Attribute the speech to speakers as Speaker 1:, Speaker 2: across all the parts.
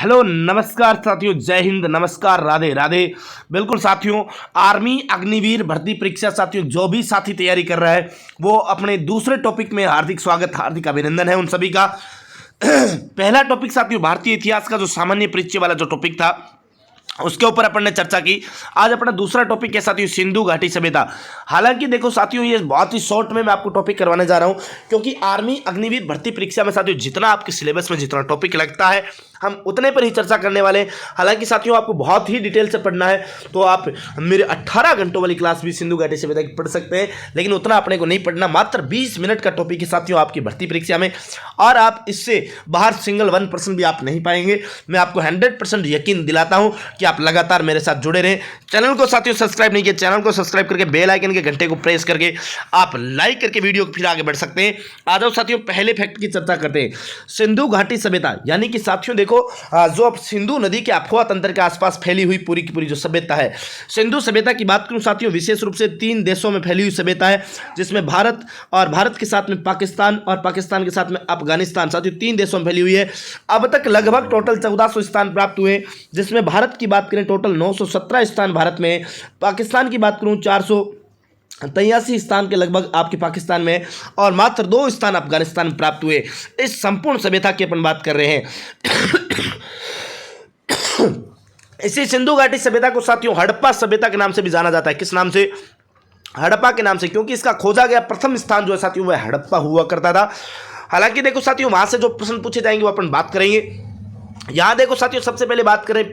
Speaker 1: Hello नमस्कार साथियों, जय हिंद, नमस्कार, राधे राधे। बिल्कुल साथियों, आर्मी अग्निवीर भर्ती परीक्षा साथियों जो भी साथी तैयारी कर रहा है वो अपने दूसरे टॉपिक में हार्दिक स्वागत, हार्दिक अभिनंदन है उन सभी का। पहला टॉपिक साथियों भारतीय इतिहास का जो सामान्य परिचय वाला जो टॉपिक था उसके ऊपर अपन ने चर्चा की। आज अपना दूसरा टॉपिक है साथियों सिंधु घाटी सभ्यता। हालांकि देखो साथियों, ये बहुत ही शॉर्ट में मैं आपको टॉपिक करवाने जा रहा हूं क्योंकि आर्मी अग्निवीर भर्ती परीक्षा में साथियों जितना आपके सिलेबस में जितना टॉपिक लगता है हम उतने पर ही चर्चा करने वाले हैं। हालांकि साथियों आपको बहुत ही डिटेल से पढ़ना है तो आप मेरे 18 घंटों वाली क्लास भी सिंधु घाटी सभ्यता की पढ़ सकते हैं, लेकिन उतना अपने को नहीं पढ़ना। मात्र 20 मिनट का टॉपिक है साथियों आपकी भर्ती परीक्षा में, और आप इससे बाहर सिंगल 1% भी आप नहीं पाएंगे। मैं आपको 100% यकीन दिलाता हूं कि आप लगातार मेरे साथ जुड़े रहें। चैनल को साथियों सब्सक्राइब नहीं किया, चैनल को सब्सक्राइब करके बेल आइकन के घंटे को प्रेस करके आप लाइक करके वीडियो को फिर आगे बढ़ सकते हैं। आ जाओ साथियों पहले फैक्ट की चर्चा करते हैं। सिंधु घाटी सभ्यता यानी कि साथियों देखो, जो अब सिंधु नदी के अफवाह तंत्र के आसपास फैली हुई पूरी की पूरी जो सभ्यता है, सिंधु सभ्यता की बात करूं साथियों, विशेष रूप से 3 देशों में फैली हुई सभ्यता है, जिसमें भारत और भारत के साथ में पाकिस्तान और पाकिस्तान के साथ में अफगानिस्तान, साथियों 3 देशों में फैली हुई है। अब तक लगभग टोटल 1400 स्थान प्राप्त हुए, जिसमें भारत की बात करें टोटल 917 स्थान भारत में, पाकिस्तान की बात करूं 483 स्थान के लगभग आपके पाकिस्तान में, और मात्र 2 स्थान अफगानिस्तान में प्राप्त हुए। इस संपूर्ण सभ्यता की अपन बात कर रहे हैं। इसी सिंधु घाटी सभ्यता को साथियों हड़प्पा सभ्यता के नाम से भी जाना जाता है। किस नाम से? हड़प्पा के नाम से, क्योंकि इसका खोजा गया प्रथम स्थान जो है साथियों वह हड़प्पा हुआ करता था। हालांकि देखो साथियों वहां से जो प्रश्न पूछे जाएंगे वो अपन बात करेंगे। यहां देखो साथियों सबसे पहले बात करें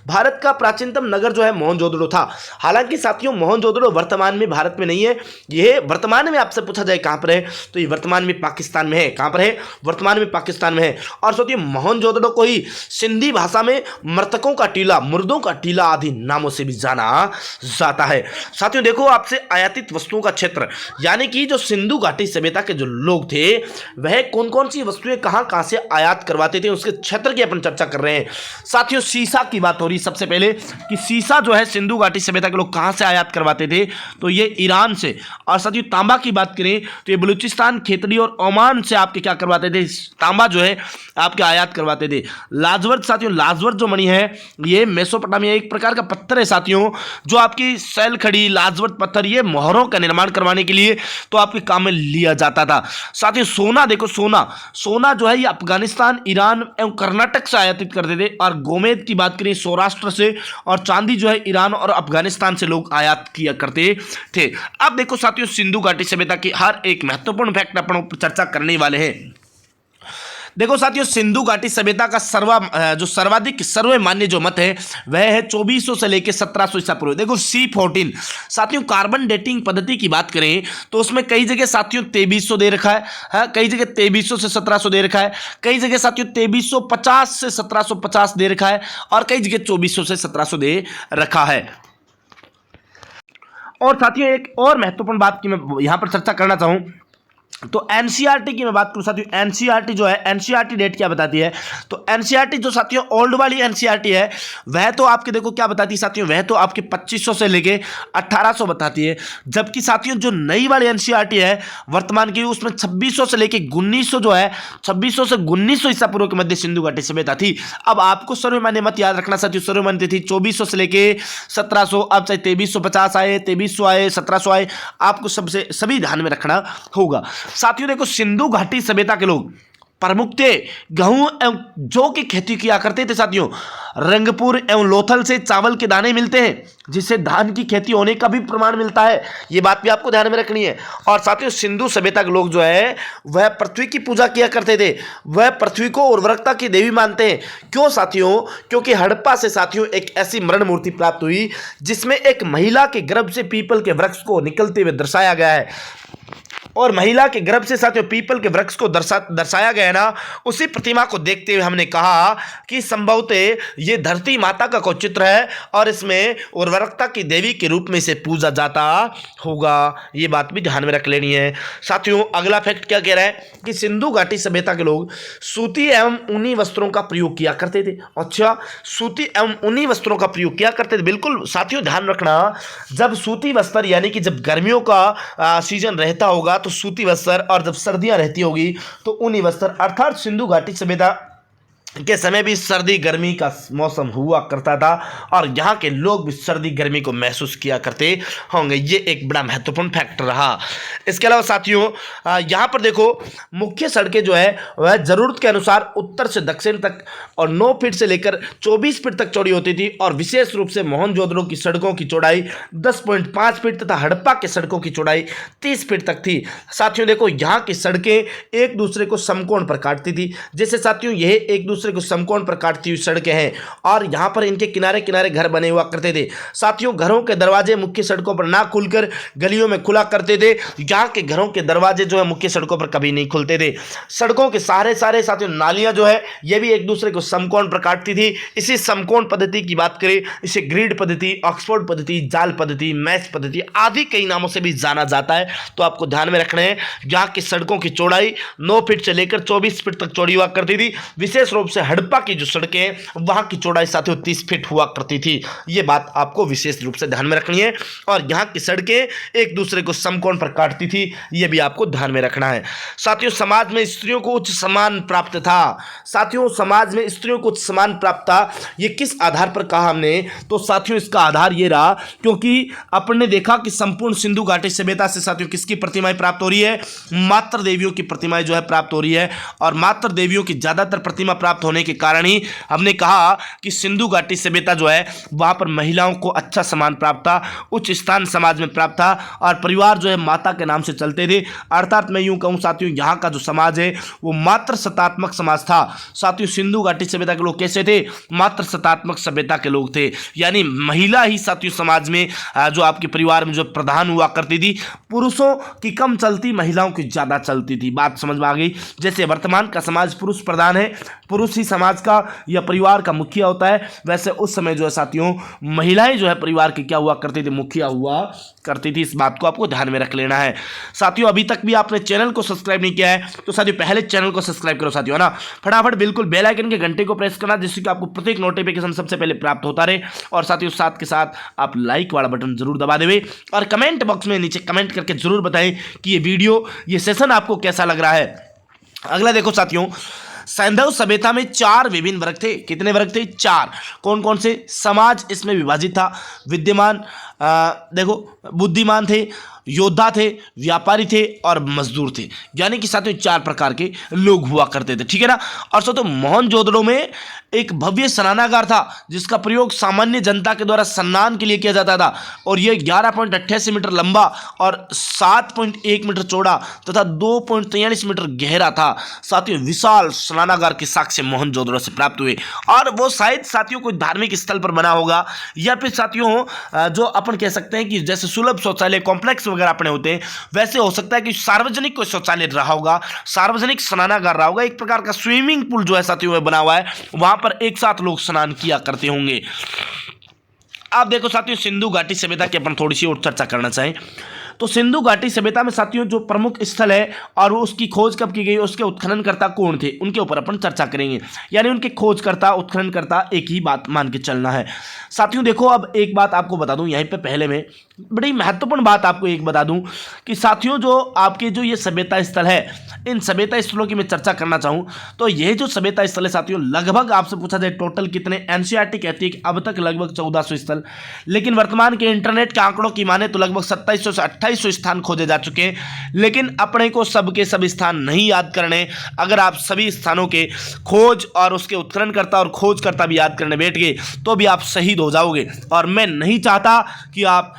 Speaker 1: भारत का प्राचीनतम नगर जो है मोहनजोदड़ो था। हालांकि साथियों मोहनजोदड़ो वर्तमान में भारत में नहीं है, यह वर्तमान में आपसे पूछा जाए कहां पर है तो ये वर्तमान में पाकिस्तान में है। कहां पर है? वर्तमान में पाकिस्तान में है। और साथियों मोहनजोदड़ो को ही सिंधी भाषा में मृतकों का टीला, मुर्दों का टीला आदि नामों से भी जाना जाता है। साथियों देखो आपसे आयातित वस्तुओं का क्षेत्र, यानी कि जो सिंधु घाटी सभ्यता के जो लोग थे वह कौन कौन सी वस्तुएं कहां से आयात करवाते थे उसके क्षेत्र की चर्चा कर रहे हैं। साथियों सीसा की बात हो रही सबसे पहले कि सीसा जो है सिंधु घाटी सभ्यता के लोग कहां से आयात करवाते थे तो ये ईरान से। और साथियों तांबा की बात करें तो ये बलूचिस्तान, खेतड़ी और ओमान से आपके क्या करवाते थे, तांबा जो है आपके आयात करवाते थे। लाजवर्त साथियों, लाजवर्त जो मणि है ये मेसोपोटामिया एक प्रकार का पत्थर है साथियों, जो आपकी सैल खड़ी लाजवर्त पत्थर, ये मोहरों का निर्माण करवाने के लिए तो आपके काम में लिया जाता था। साथियों सोना देखो, सोना जो है ये अफगानिस्तान, ईरान एवं कर्नाटक से आयातित करते थे। और गोमेद की बात करें सौराष्ट्र से, और चांदी जो है ईरान और अफगानिस्तान से लोग आयात किया करते थे। अब देखो साथियों सिंधु घाटी सभ्यता की हर एक महत्वपूर्ण फैक्ट अपन चर्चा करने वाले हैं। देखो साथियों सिंधु घाटी सभ्यता का सर्वाधिक सर्वमान्य जो मत है वह है 2400 से लेकर 1700 ईसा पूर्व। देखो C14 साथियों कार्बन डेटिंग पद्धति की बात करें तो उसमें कई जगह साथियों 2300 दे रखा है, कई जगह 2300 से 1700 दे रखा है, कई जगह साथियों 2350 से 1750 दे रखा है, और कई जगह 2400 से 1700 दे रखा है। और साथियों एक और महत्वपूर्ण बात की मैं यहां पर चर्चा करना चाहूं तो एनसीईआरटी की मैं बात करूं साथियों, एनसीईआरटी जो है, एनसीईआरटी डेट क्या बताती है तो एनसीईआरटी जो साथियों ओल्ड वाली एनसीईआरटी है वह तो आपके देखो क्या बताती है साथियों, वह तो आपके 2500 से लेके 1800 बताती है। जबकि साथियों जो नई वाली एनसीईआरटी है वर्तमान की उसमें 2600 से लेके 1900 जो है, 2600 से 1900 ईसा पूर्व के मध्य सिंधु घाटी सभ्यता थी। अब आपको सर्वमान्य मत याद रखना साथियों, सर्वमान्य थी 2400 से लेके 1700, अब चाहे 2350 आए, 2300 आए, 1700 आए, आपको सभी ध्यान में रखना होगा। साथियों देखो सिंधु घाटी सभ्यता के लोग प्रमुख थे गेहूं एवं जौ की खेती किया करते थे साथियों। रंगपुर एवं लोथल से चावल के दाने मिलते हैं, जिससे धान की खेती होने का भी प्रमाण मिलता है। यह बात भी आपको ध्यान में रखनी है। और साथियों सिंधु सभ्यता के लोग जो है वह पृथ्वी की पूजा किया करते थे, वह पृथ्वी को उर्वरकता की देवी मानते हैं। क्यों साथियों? क्योंकि हड़प्पा से साथियों एक ऐसी मरण मूर्ति प्राप्त हुई जिसमें एक महिला के गर्भ से पीपल के वृक्ष को निकलते हुए दर्शाया गया है, और महिला के गर्भ से साथियों पीपल के वृक्ष को दर्शाया गया है ना, उसी प्रतिमा को देखते हुए हमने कहा कि संभवतः ये धरती माता का कोई चित्र है और इसमें उर्वरकता की देवी के रूप में इसे पूजा जाता होगा। ये बात भी ध्यान में रख लेनी है। साथियों अगला फैक्ट क्या कह रहा है कि सिंधु घाटी सभ्यता के लोग सूती एवं ऊनी वस्त्रों का प्रयोग किया करते थे। अच्छा, सूती एवं ऊनी वस्त्रों का प्रयोग किया करते थे। बिल्कुल साथियों ध्यान रखना, जब सूती वस्त्र यानी कि जब गर्मियों का सीजन रहता होगा तो सूती वस्त्र, और जब सर्दियां रहती होगी तो ऊनी वस्त्र, अर्थात सिंधु घाटी सभ्यता के समय भी सर्दी गर्मी का मौसम हुआ करता था और यहाँ के लोग भी सर्दी गर्मी को महसूस किया करते होंगे। ये एक बड़ा महत्वपूर्ण फैक्टर रहा। इसके अलावा साथियों यहाँ पर देखो मुख्य सड़कें जो है वह ज़रूरत के अनुसार उत्तर से दक्षिण तक और 9 फीट से लेकर 24 फीट तक चौड़ी होती थी और विशेष रूप से मोहनजोदड़ो की सड़कों की चौड़ाई 10.5 फीट तथा हड़प्पा के सड़कों की चौड़ाई 30 फीट तक थी। साथियों देखो यहाँ की सड़कें एक दूसरे को समकोण पर काटती थी। जैसे साथियों यह एक दूसरे को समकोण पर काटती हुई सड़कें हैं और यहां पर इनके किनारे किनारे घर बने हुआ करते थे। साथियों घरों के दरवाजे मुख्य सड़कों पर ना खुलकर गलियों में खुला करते थे। यहां के घरों के दरवाजे जो है मुख्य सड़कों पर कभी नहीं खुलते थे। सड़कों के सारे साथियों नालियां जो है ये भी एक दूसरे को समकोण पर काटती थी। इसी समकोण पद्धति की बात करें, इसे ग्रिड पद्धति, ऑक्सफोर्ड पद्धति, जाल पद्धति, मैश पद्धति आदि कई नामों से भी जाना जाता है। तो आपको ध्यान में रखना है यहाँ की सड़कों की चौड़ाई 9 फीट से लेकर 24 फीट तक चौड़ी हुआ करती थी। विशेष रूप से हड़प्पा की जो सड़कें हैं वहां की चौड़ाई साथियों 30 फीट हुआ करती थी। यह बात आपको विशेष रूप से ध्यान में रखनी है और यहां की सड़कें एक दूसरे को समकोण पर काटती थी, यह भी आपको ध्यान में रखना है। साथियों समाज में स्त्रियों को उच्च सम्मान प्राप्त था। साथियों समाज में स्त्रियों को उच्च सम्मान प्राप्त था। यह किस आधार पर कहा हमने? तो साथियों इसका आधार यह रहा क्योंकि अपन ने देखा कि संपूर्ण सिंधु घाटी सभ्यता से साथियों किसकी प्रतिमाएं प्राप्त हो रही है? मातृ देवियों की प्रतिमाएं जो है प्राप्त हो रही है और मातृ देवियों की ज्यादातर प्रतिमा प्राप्त होने के कारण ही हमने कहा कि सिंधु घाटी सभ्यता जो है वहां पर महिलाओं को अच्छा सम्मान प्राप्त था, उच्च स्थान समाज में प्राप्त था और परिवार जो है माता के नाम से चलते थे। अर्थात मैं यूं कहूं साथियों यहाँ का जो समाज है वो मातृ सत्तात्मक समाज था। साथियों सिंधु घाटी सभ्यता के लोग कैसे थे? मातृ सत्तात्मक सभ्यता के लोग थे, यानी महिला ही साथियों समाज में जो आपके परिवार में जो प्रधान हुआ करती थी। पुरुषों की कम चलती, महिलाओं की ज्यादा चलती थी। बात समझ में आ गई? जैसे वर्तमान का समाज पुरुष प्रधान है, पुरुष ही समाज का या परिवार का मुखिया होता है, वैसे उस समय जो है साथियों महिलाएं जो है परिवार की क्या हुआ करती थी? मुखिया हुआ करती थी। इस बात को आपको ध्यान में रख लेना है। साथियों अभी तक भी आपने चैनल को सब्सक्राइब नहीं किया है तो साथियों पहले चैनल को सब्सक्राइब करो साथियों, है ना। फटाफट बिल्कुल बेल आइकन के घंटे को प्रेस करना जिससे कि आपको प्रत्येक नोटिफिकेशन सबसे पहले प्राप्त होता रहे। और साथियों साथ के साथ आप लाइक वाला बटन जरूर दबा देवे और कमेंट बॉक्स में नीचे कमेंट करके जरूर बताएं कि ये वीडियो, ये सेशन आपको कैसा लग रहा है। अगला देखो साथियों, सैंधव सभ्यता में 4 विभिन्न वर्ग थे। कितने वर्ग थे? 4। कौन कौन से? समाज इसमें विभाजित था। विद्यमान देखो बुद्धिमान थे, योद्धा थे, व्यापारी थे और मजदूर थे, यानी कि साथियों 4 प्रकार के लोग हुआ करते थे, ठीक है ना। और साथियों मोहनजोदड़ो में एक भव्य स्नानागार था जिसका प्रयोग सामान्य जनता के द्वारा स्नान के लिए किया जाता था और यह 11.88 मीटर लंबा और 7.1 मीटर चौड़ा तथा 2.43 मीटर गहरा था। साथियों विशाल स्नानागार के साक्ष्य मोहनजोदड़ो से प्राप्त हुए और वो शायद साथियों कोई धार्मिक स्थल पर बना होगा या फिर साथियों जो अपन कह सकते हैं कि जैसे सुलभ शौचालय कॉम्प्लेक्स वगैरह अपने होते हैं वैसे हो सकता है कि सार्वजनिक कोई शौचालय रहा होगा, सार्वजनिक स्नानागार रहा होगा, एक प्रकार का स्विमिंग पूल जो है साथियों बना हुआ है, वहां पर एक साथ लोग स्नान किया करते होंगे। आप देखो साथियों सिंधु घाटी सभ्यता की अपन थोड़ी सी और चर्चा करना चाहें तो सिंधु घाटी सभ्यता में साथियों जो प्रमुख स्थल है और वो उसकी खोज कब की गई, उसके उत्खननकर्ता कौन थे, उनके ऊपर अपन चर्चा करेंगे। यानी उनके खोजकर्ता उत्खननकर्ता एक ही बात मान के चलना है। साथियों देखो अब एक बात आपको बता दूं यहीं पे पहले में बड़ी महत्वपूर्ण बात आपको एक बता दूं कि साथियों जो आपके जो ये सभ्यता स्थल है, इन सभ्यता स्थलों की मैं चर्चा करना चाहूं तो ये जो सभ्यता स्थल है साथियों लगभग आपसे पूछा जाए टोटल कितने, एनसीईआरटी कहती है कि अब तक लगभग 1400 स्थल, लेकिन वर्तमान के इंटरनेट के आंकड़ों की माने तो लगभग 2700 से 2800 स्थान खोजे जा चुके हैं। लेकिन अपने को सबके सब स्थान नहीं याद करने, अगर आप सभी स्थानों के खोज और उसके उत्खननकर्ता और खोजकर्ता भी याद करने बैठ गए तो भी आप शहीद हो जाओगे और मैं नहीं चाहता कि आप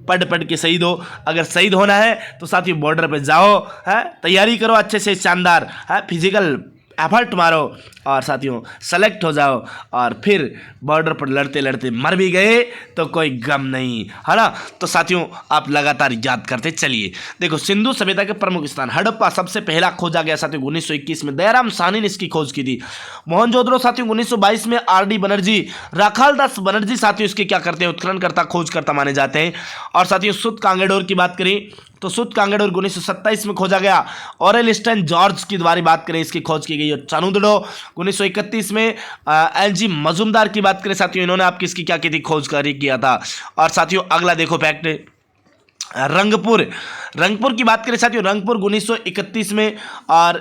Speaker 1: पढ़ के शहीद हो। अगर शहीद होना है तो साथियों बॉर्डर पे जाओ, है तैयारी करो अच्छे से, शानदार है फिजिकल एफर्ट मारो और साथियों सेलेक्ट हो जाओ और फिर बॉर्डर पर लड़ते लड़ते मर भी गए तो कोई गम नहीं, है ना। तो साथियों आप लगातार याद करते चलिए। देखो सिंधु सभ्यता के प्रमुख स्थान, हड़प्पा सबसे पहला खोजा गया साथियों 1921 में, दयाराम साहनी ने इसकी खोज की थी। मोहनजोदड़ो साथियों 1922 में आर.डी. बनर्जी, राखालदास बनर्जी साथियों इसके क्या करते हैं, उत्खननकर्ता खोजकर्ता माने जाते हैं। और साथियों सुत कांगेडोर की बात करें तो सुत कांगेडोर 1927 में खोजा गया। ऑरेल स्टेन जॉर्ज की द्वारा बात करें इसकी खोज की गई। और चानुदड़ो 1931 में एल.जी. मजूमदार की बात करें साथियों, इन्होंने आपकी इसकी क्या की थी, खोज किया था। और साथियों अगला देखो फैक्ट, रंगपुर, रंगपुर की बात करें साथियों, रंगपुर 1931 में, और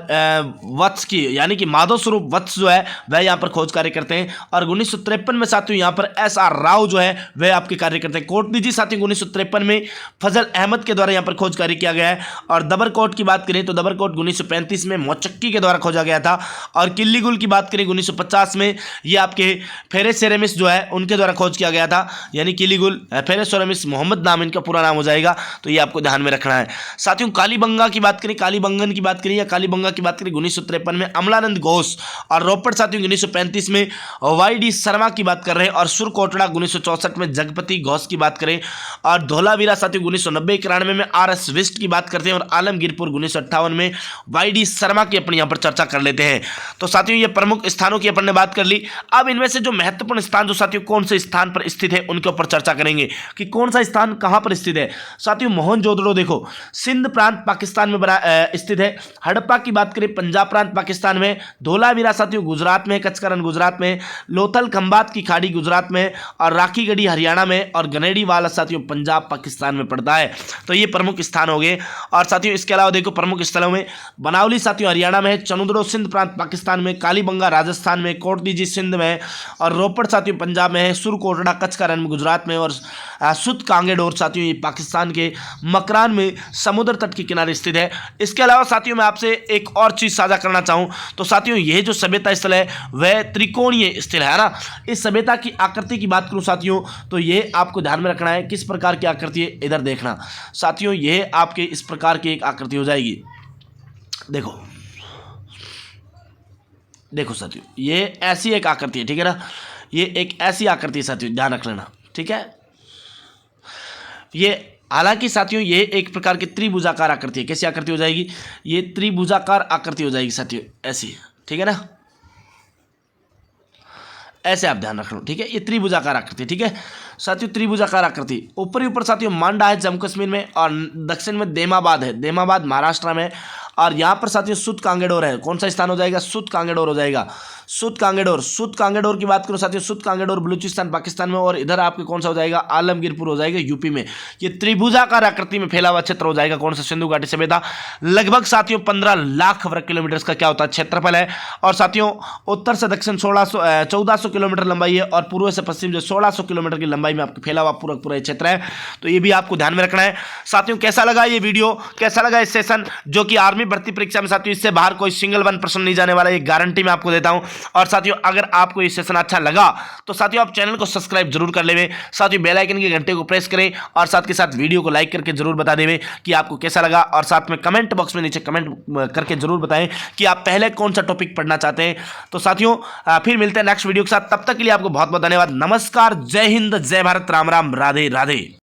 Speaker 1: वत्स की यानी कि माधव स्वरूप वत्स जो है वह यहाँ पर खोज कार्य करते हैं। और 1953 में साथियों यहाँ पर SR राव जो है वह आपके कार्य करते हैं। कोटनीजी साथियों 1953 में फजल अहमद के द्वारा यहाँ पर खोज कार्य किया गया है। और दबरकोट की बात करें तो दबरकोट 1935 में मोचक्की के द्वारा खोजा गया था। और किल्लीगुल की बात करें 1950 में, ये आपके फेरेसेरेमिस जो है उनके द्वारा खोज किया गया था, यानी किल्लीगुल फेरेसेरेमिस मोहम्मद नाम इनका पूरा नाम हो जाएगा, तो ये आपको ध्यान में रखना है। साथियों कालीबंगा की बात करें, कालीबंगन की बात करें या कालीबंगा की बात करें 1953 में अमलानंद घोष। और रोपड़ साथियों 1935 में YD शर्मा की बात कर रहे हैं। और सुरकोटड़ा 1964 में जगपति घोष की बात करें। और धौलावीरा साथियों 1990-91 में RS विस्ट की बात करते हैं। और आलमगीरपुर 1958 में YD शर्मा की अपनी यहाँ पर चर्चा कर लेते हैं। तो साथियों ये प्रमुख स्थानों की अपन ने बात कर ली। अब इनमें से जो महत्वपूर्ण स्थान जो साथियों कौन से स्थान पर स्थित है उनके ऊपर चर्चा करेंगे कि कौन सा स्थान कहां पर स्थित है। साथियों मोहनजोदड़ो देखो सिंध प्रांत पाकिस्तान में स्थित है। हड़प्पा की बात करें पंजाब प्रांत पाकिस्तान में। धोलावीरा साथियों गुजरात में, कचकरन गुजरात में। लोथल खंबात की खाड़ी गुजरात में। और राखीगढ़ी हरियाणा में। और गनेड़ी वाला साथियों पंजाब पाकिस्तान में पड़ता है। तो ये प्रमुख स्थान हो गए। और साथियों इसके अलावा देखो प्रमुख स्थलों में बनावली साथियों हरियाणा में, चनुद्रो सिंध प्रांत पाकिस्तान में, कालीबंगा राजस्थान में, कोटनीजी सिंध में, और रोपड़ साथियों पंजाब में है, सुरकोटड़ा कचकरन गुजरात में, और सुत कांगेडोर साथियों ये पाकिस्तान के मकरान में समुद्र तट के किनारे स्थित है। इसके अलावा साथियों मैं आपसे एक और चीज साझा करना चाहूं तो साथियों यह जो सभ्यता स्थल है वह त्रिकोणीय स्थल है ना। इस सभ्यता की आकृति की बात करूं साथियों तो ये आपको ध्यान में रखना है किस प्रकार की आकृति है, इधर देखना साथियों, यह आपके इस प्रकार की एक आकृति हो जाएगी। देखो देखो साथियों ये ऐसी एक आकृति है, ठीक है ना, ये एक ऐसी आकृति है साथियों, ध्यान रख लेना, ठीक है। ये हालांकि साथियों ये एक प्रकार की त्रिभुजाकार आकृति है। कैसी आकृति हो जाएगी, ये त्रिभुजाकार आकृति हो जाएगी साथियों, ऐसी, ठीक है ना, ऐसे आप ध्यान रख लो, ठीक है। ये त्रिभुजाकार आकृति, ठीक है साथियों, त्रिभुजाकार आकृति। ऊपर साथियों मांडा है जम्मू कश्मीर में, और दक्षिण में देमाबाद है, देमाबाद महाराष्ट्र में। और यहाँ पर साथियों सुत कांगेडोर है। कौन सा स्थान हो जाएगा, सुत कांगेडोर हो जाएगा। सुत कांगेडोर की बात करो साथियों, सुत कांगेडोर बलूचिस्तान पाकिस्तान में, और इधर आपके कौन सा हो जाएगा, आलमगीरपुर हो जाएगा यूपी में। ये त्रिभुजाकार आकृति में फैला हुआ क्षेत्र हो जाएगा कौन सा, सिंधु घाटी सभ्यता। लगभग साथियों 15 लाख वर्ग किलोमीटर का क्या होता है, क्षेत्रफल है। और साथियों उत्तर से दक्षिण 1400 किलोमीटर लंबाई है, और पूर्व से पश्चिम जो 1600 किलोमीटर की लंबाई में आपको फैला हुआ पूरा क्षेत्र है। तो ये भी आपको ध्यान में रखना है साथियों। कैसा लगा ये वीडियो, कैसा लगा इस सेशन, जो कि आर्मी भर्ती परीक्षा में साथियों इससे बाहर कोई सिंगल वन प्रश्न नहीं जाने वाला, ये गारंटी मैं आपको देता हूं। और साथियों अगर आपको ये सेशन अच्छा लगा तो साथियों आप चैनल को सब्सक्राइब जरूर कर लेवें, साथियों बेल आइकन की घंटे को प्रेस करें, और साथ के साथ वीडियो को लाइक करके जरूर बता देवें कि आपको कैसा लगा। और साथ में कमेंट बॉक्स में नीचे कमेंट करके जरूर बताएं कि आप पहले कौन सा टॉपिक पढ़ना चाहते हैं। तो साथियों फिर मिलते हैं नेक्स्ट वीडियो के साथ, तब तक के लिए आपको बहुत बहुत धन्यवाद। नमस्कार, जय हिंद, जय भारत, राम राम, राधे राधे।